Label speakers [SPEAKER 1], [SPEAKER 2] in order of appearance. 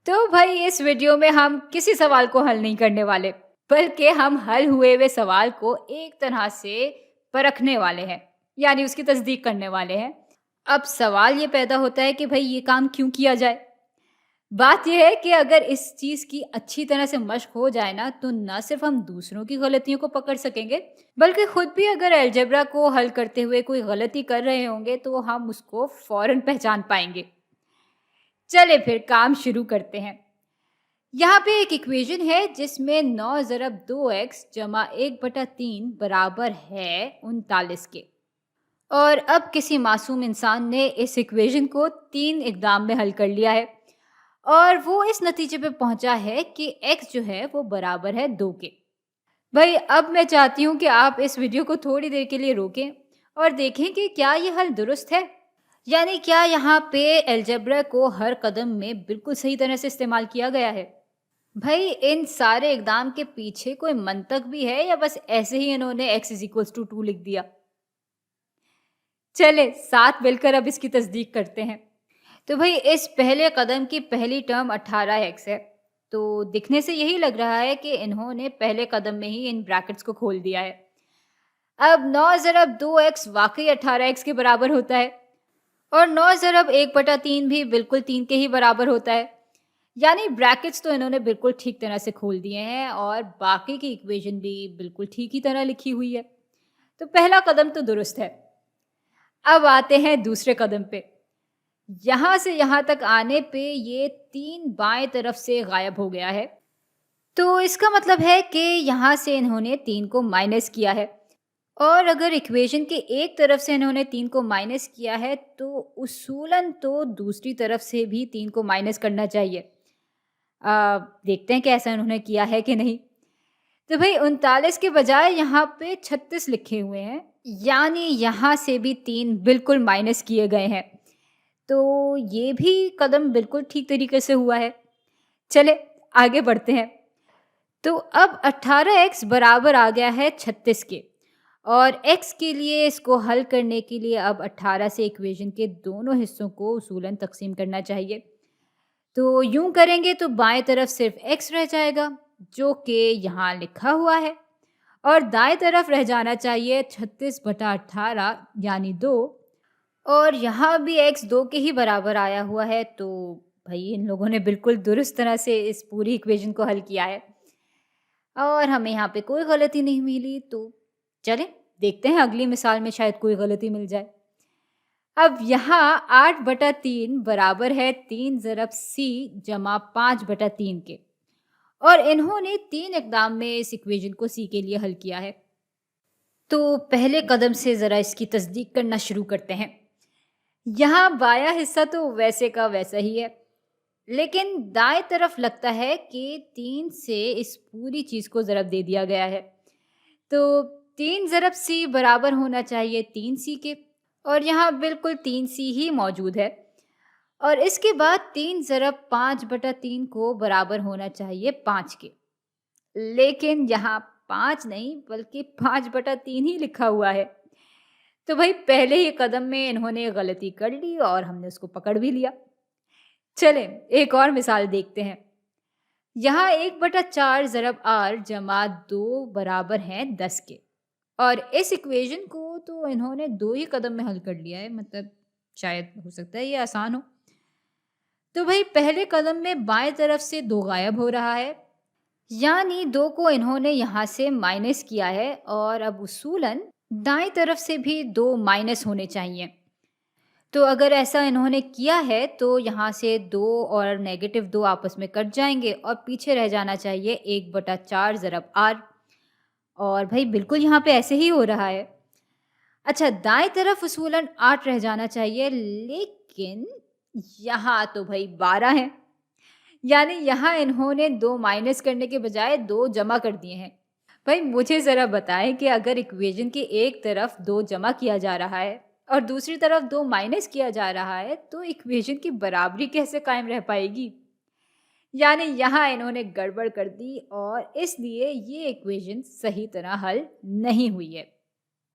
[SPEAKER 1] तो भाई इस वीडियो में हम किसी सवाल को हल नहीं करने वाले, बल्कि हम हल हुए हुए सवाल को एक तरह से परखने वाले हैं, यानी उसकी तस्दीक करने वाले हैं। अब सवाल ये पैदा होता है कि भाई ये काम क्यों किया जाए? बात ये है कि अगर इस चीज़ की अच्छी तरह से मश्क हो जाए ना, तो ना सिर्फ हम दूसरों की गलतियों को पकड़ सकेंगे, बल्कि खुद भी अगर अलजेब्रा को हल करते हुए कोई गलती कर रहे होंगे, तो हम उसको फौरन पहचान पाएंगे। चले फिर काम शुरू करते हैं। यहाँ पे एक इक्वेशन है जिसमें 9 ज़रब 2x जमा 1/3 बराबर है 39 के। और अब किसी मासूम इंसान ने इस इक्वेशन को 3 इक़दाम में हल कर लिया है और वो इस नतीजे पे पहुंचा है कि x जो है वो बराबर है 2 के। भाई अब मैं चाहती हूँ कि आप इस वीडियो को थोड़ी देर के लिए रोकें और देखें कि क्या ये हल दुरुस्त है, यानी क्या यहाँ पे अलजेब्रा को हर कदम में बिल्कुल सही तरह से इस्तेमाल किया गया है। भाई इन सारे इक़दाम के पीछे कोई मंतक भी है या बस ऐसे ही इन्होंने x = 2 लिख दिया? चले साथ मिलकर अब इसकी तस्दीक करते हैं। तो भाई इस पहले कदम की पहली टर्म 18x है, तो दिखने से यही लग रहा है कि इन्होंने पहले कदम में ही इन ब्रैकेट्स को खोल दिया है। अब 9 ज़रब 2x वाकई 18x के बराबर होता है और 9 ज़रब 1/3 भी बिल्कुल 3 के ही बराबर होता है, यानी ब्रैकेट्स तो इन्होंने बिल्कुल ठीक तरह से खोल दिए हैं और बाकी की इक्वेशन भी बिल्कुल ठीक ही तरह लिखी हुई है। तो पहला कदम तो दुरुस्त है। अब आते हैं दूसरे कदम पे। यहाँ से यहाँ तक आने पे ये 3 बाएं तरफ से गायब हो गया है, तो इसका मतलब है कि यहाँ से इन्होंने 3 को माइनस किया है और अगर इक्वेशन के एक तरफ से इन्होंने 3 को माइनस किया है तो उसूलन तो दूसरी तरफ से भी 3 को माइनस करना चाहिए। देखते हैं कि ऐसा उन्होंने किया है कि नहीं। तो भाई 39 के बजाय यहाँ पे 36 लिखे हुए हैं, यानी यहाँ से भी 3 बिल्कुल माइनस किए गए हैं, तो ये भी कदम बिल्कुल ठीक तरीके से हुआ है। चले आगे बढ़ते हैं। तो अब 18x बराबर आ गया है 36 के और x के लिए इसको हल करने के लिए अब 18 से इक्वेशन के दोनों हिस्सों को उसूलन तकसीम करना चाहिए। तो यूं करेंगे तो बाएं तरफ सिर्फ x रह जाएगा जो कि यहाँ लिखा हुआ है और दाएं तरफ रह जाना चाहिए 36/18 यानी 2 और यहाँ भी x 2 के ही बराबर आया हुआ है। तो भाई इन लोगों ने बिल्कुल दुरुस्त तरह से इस पूरी इक्वेशन को हल किया है और हमें यहाँ पे कोई गलती नहीं मिली। तो चलें देखते हैं अगली मिसाल में शायद कोई गलती मिल जाए। अब यहाँ 8/3 बराबर है 3 ज़रब c जमा 5/3 के और इन्होंने 3 इक़दाम में इस इक्वेशन को c के लिए हल किया है। तो पहले कदम से ज़रा इसकी तस्दीक करना शुरू करते हैं। यहाँ बायां हिस्सा तो वैसे का वैसा ही है, लेकिन दाएं तरफ लगता है कि 3 से इस पूरी चीज़ को ज़रब दे दिया गया है। तो 3 ज़रब c बराबर होना चाहिए 3c के और यहाँ बिल्कुल 3c ही मौजूद है और इसके बाद 3 ज़रब 5/3 को बराबर होना चाहिए 5 के, लेकिन यहाँ 5 नहीं बल्कि 5/3 ही लिखा हुआ है। तो भाई पहले ही कदम में इन्होंने गलती कर ली और हमने उसको पकड़ भी लिया। चलें एक और मिसाल देखते हैं। यहाँ 1/4 ज़रब r जमा 2 बराबर है 10 के और इस इक्वेशन को तो इन्होंने 2 ही कदम में हल कर लिया है, मतलब शायद हो सकता है ये आसान हो। तो भाई पहले कदम में बाएं तरफ से 2 गायब हो रहा है, यानी 2 को इन्होंने यहाँ से माइनस किया है और अब उसूलन दाएं तरफ से भी 2 माइनस होने चाहिए। तो अगर ऐसा इन्होंने किया है तो यहाँ से 2 और -2 आपस में कट जाएंगे और पीछे रह जाना चाहिए 1/4 ज़रब r और भाई बिल्कुल यहाँ पे ऐसे ही हो रहा है। अच्छा दाएं तरफ उसूलन 8 रह जाना चाहिए, लेकिन यहाँ तो भाई 12 है, यानी यहाँ इन्होंने 2 माइनस करने के बजाय 2 जमा कर दिए हैं। भाई मुझे ज़रा बताएं कि अगर इक्वेशन की एक तरफ 2 जमा किया जा रहा है और दूसरी तरफ 2 माइनस किया जा रहा है तो इक्वेशन की बराबरी कैसे कायम रह पाएगी? यानी यहाँ इन्होंने गड़बड़ कर दी और इसलिए ये इक्वेशन सही तरह हल नहीं हुई है।